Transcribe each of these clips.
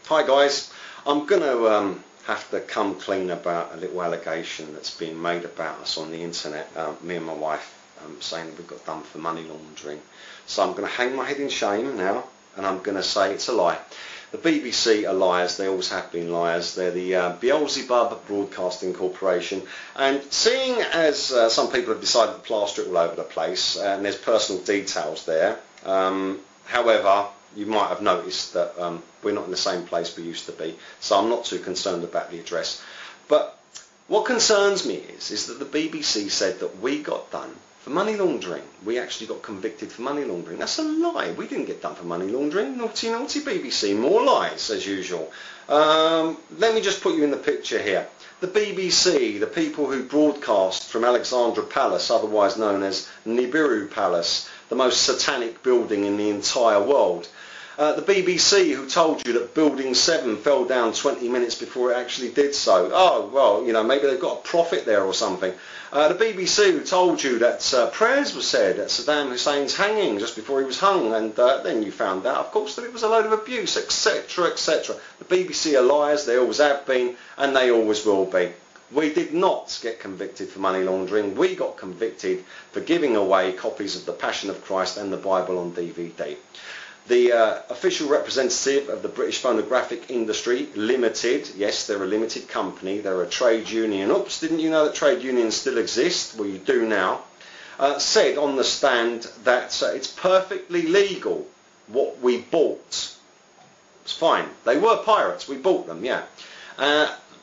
Hi guys, I'm going to have to come clean about a little allegation that's been made about us on the internet, me and my wife, saying that we got done for money laundering. So I'm going to hang my head in shame now, and I'm going to say it's a lie. The BBC are liars, they always have been liars. They're the Beelzebub Broadcasting Corporation, and seeing as some people have decided to plaster it all over the place, and there's personal details there, however, you might have noticed that we're not in the same place we used to be, so I'm not too concerned about the address. But what concerns me is that the BBC said that we got done for money laundering. We actually got convicted for money laundering. That's a lie. We didn't get done for money laundering. Naughty, naughty BBC. More lies, as usual. Let me just put you in the picture here. The BBC, the people who broadcast from Alexandra Palace, otherwise known as Nibiru Palace, the most satanic building in the entire world. The BBC who told you that Building 7 fell down 20 minutes before it actually did so. Oh, well, you know, maybe they've got a profit there or something. The BBC who told you that prayers were said at Saddam Hussein's hanging just before he was hung, and then you found out, of course, that it was a load of abuse, etc., etc. The BBC are liars, they always have been, and they always will be. We did not get convicted for money laundering. We got convicted for giving away copies of The Passion of Christ and the Bible on DVD. The official representative of the British Phonographic Industry Limited, yes, they're a limited company, they're a trade union. Oops, didn't you know that trade unions still exist? Well, you do now. Said on the stand that it's perfectly legal what we bought. It's fine. They were pirates. We bought them, yeah.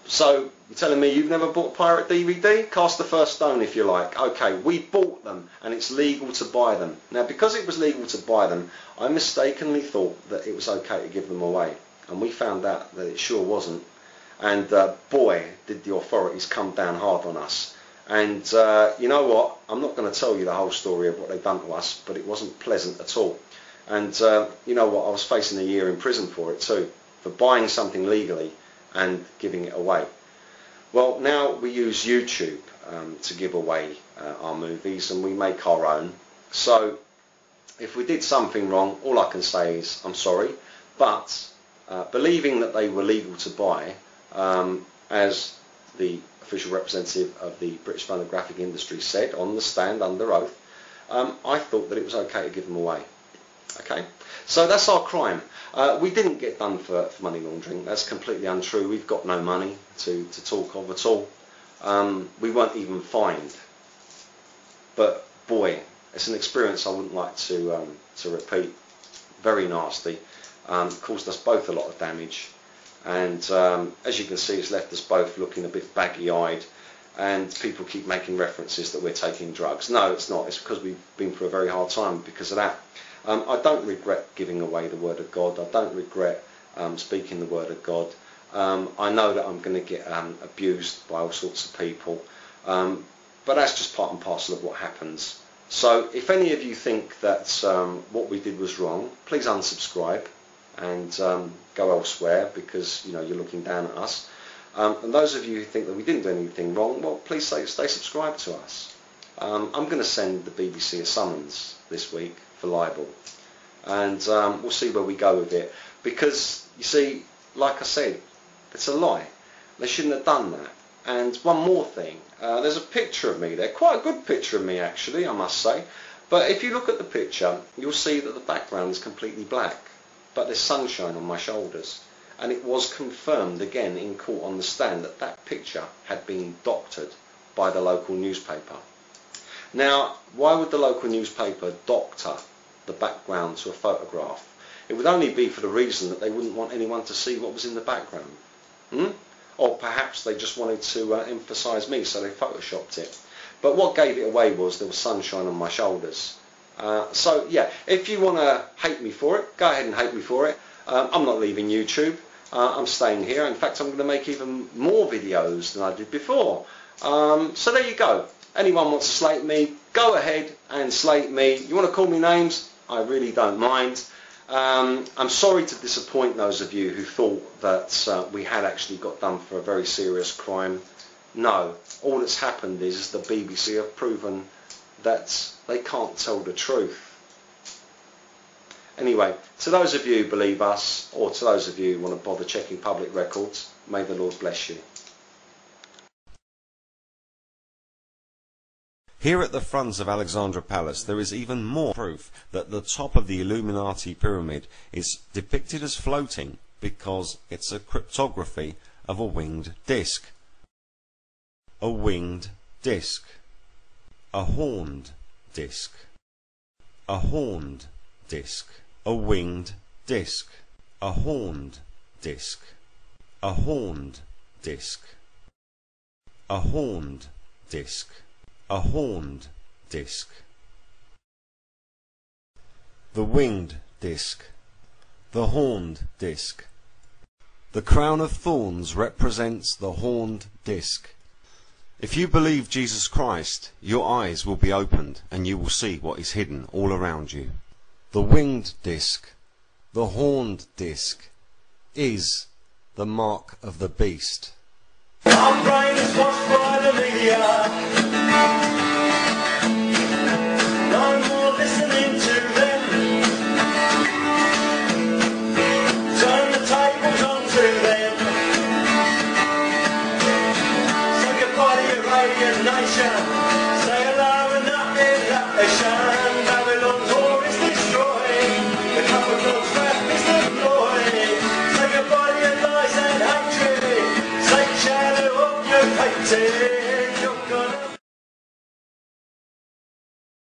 So you're telling me you've never bought pirate DVD? Cast the first stone if you like. Okay, we bought them and it's legal to buy them. Now, because it was legal to buy them, I mistakenly thought that it was okay to give them away. And we found out that it sure wasn't. And boy, did the authorities come down hard on us. And you know what? I'm not going to tell you the whole story of what they've done to us, but it wasn't pleasant at all. And you know what? I was facing a year in prison for it too, for buying something legally and giving it away. Well, now we use YouTube to give away our movies, and we make our own. So if we did something wrong, all I can say is I'm sorry, but believing that they were legal to buy, as the official representative of the British Phonographic Industry said on the stand under oath, I thought that it was okay to give them away. Okay, so that's our crime. We didn't get done for money laundering. That's completely untrue. We've got no money to talk of at all. We weren't even fined. But boy, it's an experience I wouldn't like to repeat. Very nasty. Caused us both a lot of damage. And as you can see, it's left us both looking a bit baggy-eyed. And people keep making references that we're taking drugs. No, it's not. It's because we've been through a very hard time because of that. I don't regret giving away the Word of God. I don't regret speaking the Word of God. I know that I'm going to get abused by all sorts of people, but that's just part and parcel of what happens. So if any of you think that what we did was wrong, please unsubscribe and go elsewhere, because you know you're looking down at us. And those of you who think that we didn't do anything wrong, well, please stay subscribed to us. I'm going to send the BBC a summons this week for libel, and we'll see where we go with it, because you see, like I said, it's a lie. They shouldn't have done that. And one more thing, there's a picture of me there, quite a good picture of me actually, I must say, but if you look at the picture you'll see that the background is completely black, but there's sunshine on my shoulders, and it was confirmed again in court on the stand that that picture had been doctored by the local newspaper. Now, why would the local newspaper doctor the background to a photograph? It would only be for the reason that they wouldn't want anyone to see what was in the background. Or perhaps they just wanted to emphasise me, so they photoshopped it. But what gave it away was there was sunshine on my shoulders. So yeah, if you want to hate me for it, go ahead and hate me for it. I'm not leaving YouTube. I'm staying here. In fact, I'm going to make even more videos than I did before. So there you go. Anyone wants to slate me, go ahead and slate me. You want to call me names? I really don't mind. I'm sorry to disappoint those of you who thought that we had actually got done for a very serious crime. No, all that's happened is the BBC have proven that they can't tell the truth. Anyway, to those of you who believe us, or to those of you who want to bother checking public records, may the Lord bless you. Here at the front of Alexandra Palace there is even more proof that the top of the Illuminati pyramid is depicted as floating because it's a cryptography of a winged disc. A winged disc. A horned disc. A horned disc. A winged disc. A horned disc. A horned disc. A horned disc. A horned disc. The winged disc. The horned disc. The crown of thorns represents the horned disc. If you believe Jesus Christ, your eyes will be opened and you will see what is hidden all around you. The winged disc, the horned disc, is the mark of the beast. Our brain is washed by the media. No more listening to them. Turn the tables onto them. Say goodbye to your alien nation.